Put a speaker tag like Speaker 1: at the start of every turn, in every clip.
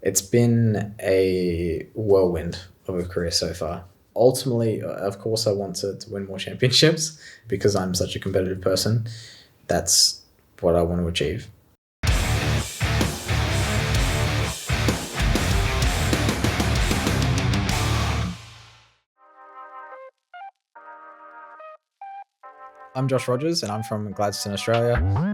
Speaker 1: It's been a whirlwind of a career so far. Ultimately, of course, I want to win more championships because I'm such a competitive person. That's what I want to achieve. I'm Josh Rogers and I'm from Gladstone, Australia.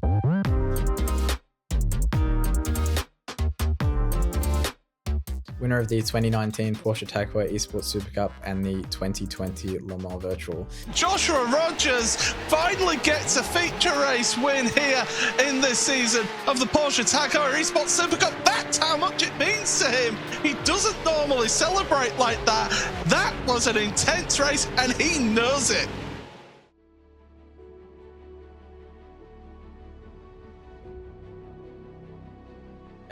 Speaker 1: Winner of the 2019 Porsche Heuer Esports Supercup and the 2020 Le Mans Virtual.
Speaker 2: Joshua Rogers finally gets a feature race win here in this season of the Porsche Heuer Esports Supercup. That's how much it means to him. He doesn't normally celebrate like that. That was an intense race and he knows it.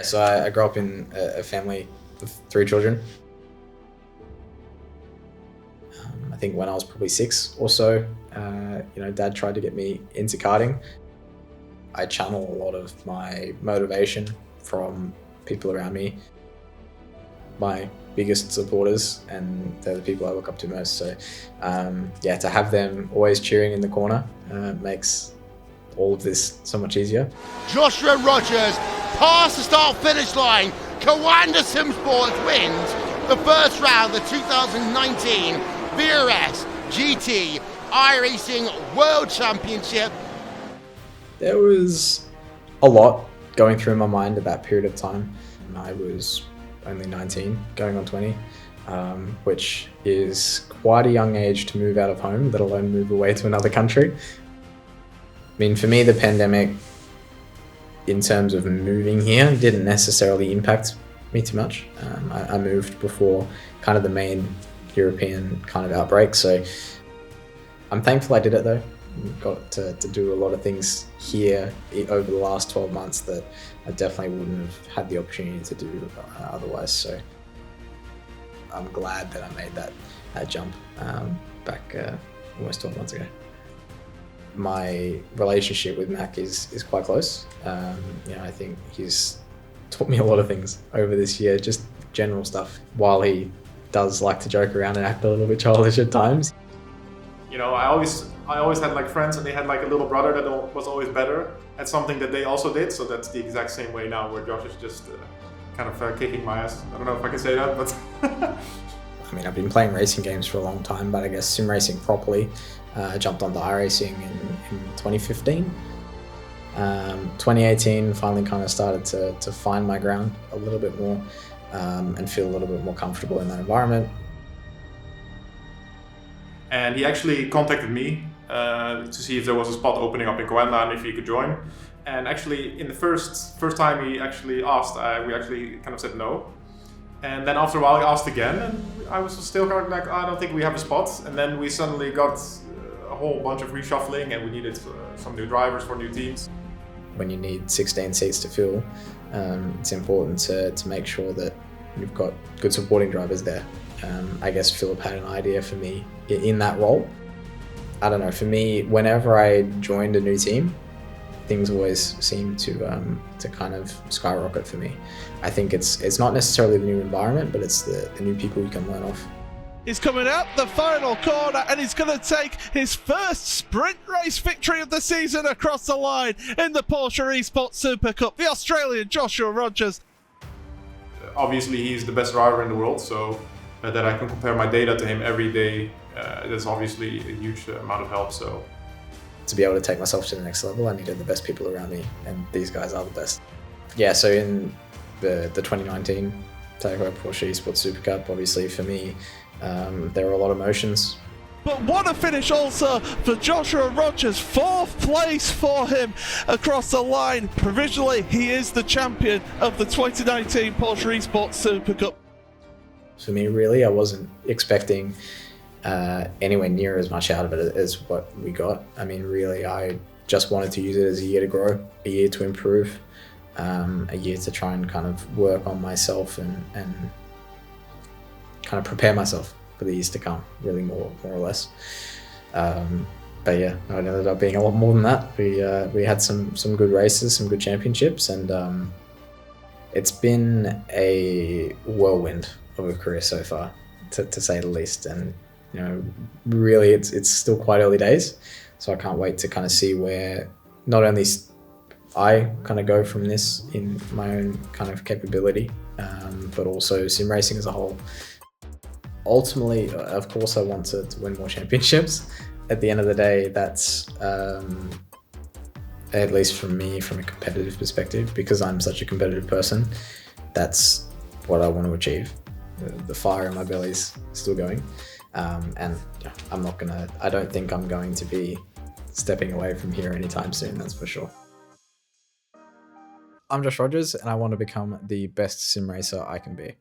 Speaker 1: So I grew up in a family with 3 children. I think when I was probably 6 or so, Dad tried to get me into karting. I channel a lot of my motivation from people around me, my biggest supporters, and they're the people I look up to most. So to have them always cheering in the corner makes all of this so much easier.
Speaker 3: Joshua Rogers past the start-finish line. Coanda Simsport wins the first round of the 2019 VRS GT iRacing World Championship.
Speaker 1: There was a lot going through my mind at that period of time. I was only 19, going on 20, which is quite a young age to move out of home, let alone move away to another country. I mean, for me, the pandemic, in terms of moving here, didn't necessarily impact me too much. I moved before kind of the main European kind of outbreak, so I'm thankful I did it though. Got to do a lot of things here over the last 12 months that I definitely wouldn't have had the opportunity to do otherwise. So I'm glad that I made that jump back almost 12 months ago. My relationship with Mac is quite close. I think he's taught me a lot of things over this year, just general stuff, while he does like to joke around and act a little bit childish at times.
Speaker 4: I always had like friends and they had like a little brother that was always better at something that they also did. So that's the exact same way now, where Josh is just kind of kicking my ass. I don't know if I can say that, but
Speaker 1: I mean, I've been playing racing games for a long time, but I guess sim racing properly, I jumped onto iRacing in 2015. 2018 finally kind of started to find my ground a little bit more and feel a little bit more comfortable in that environment.
Speaker 4: And he actually contacted me to see if there was a spot opening up in Coanda and if he could join. And actually, in the first time he actually asked, we actually kind of said no. And then after a while he asked again, and I was still kind of like, I don't think we have a spot. And then we suddenly got a whole bunch of reshuffling and we needed some new drivers for new teams.
Speaker 1: When you need 16 seats to fill, it's important to make sure that you've got good supporting drivers there. I guess Philip had an idea for me in that role. I don't know, for me, whenever I joined a new team, things always seem to kind of skyrocket for me. I think it's not necessarily the new environment, but it's the new people you can learn off.
Speaker 2: He's coming out the final corner and he's going to take his first sprint race victory of the season across the line in the Porsche Esports Supercup. The Australian Joshua Rogers.
Speaker 4: Obviously, he's the best driver in the world, so that I can compare my data to him every day, that's obviously a huge amount of help. So
Speaker 1: to be able to take myself to the next level, I needed the best people around me, and these guys are the best. Yeah, so in the 2019 Heuer Porsche Esports Supercup, obviously for me, there were a lot of emotions.
Speaker 2: But what a finish also for Joshua Rogers. 4th place for him across the line. Provisionally, he is the champion of the 2019 Porsche Esports Supercup.
Speaker 1: For me, really, I wasn't expecting anywhere near as much out of it as what we got. I mean, really, I just wanted to use it as a year to grow, a year to improve, a year to try and kind of work on myself and kind of prepare myself for the years to come, really more or less. But yeah, it ended up being a lot more than that. We had some good races, some good championships, and It's been a whirlwind of a career so far, to say the least. And really, it's still quite early days, so I can't wait to kind of see where not only I kind of go from this in my own kind of capability, but also sim racing as a whole. Ultimately, of course, I want to win more championships. At the end of the day, that's at least from me, from a competitive perspective, because I'm such a competitive person, that's what I want to achieve. The fire in my belly's still going, and I don't think I'm going to be stepping away from here anytime soon, that's for sure. I'm Josh Rogers, and I want to become the best sim racer I can be.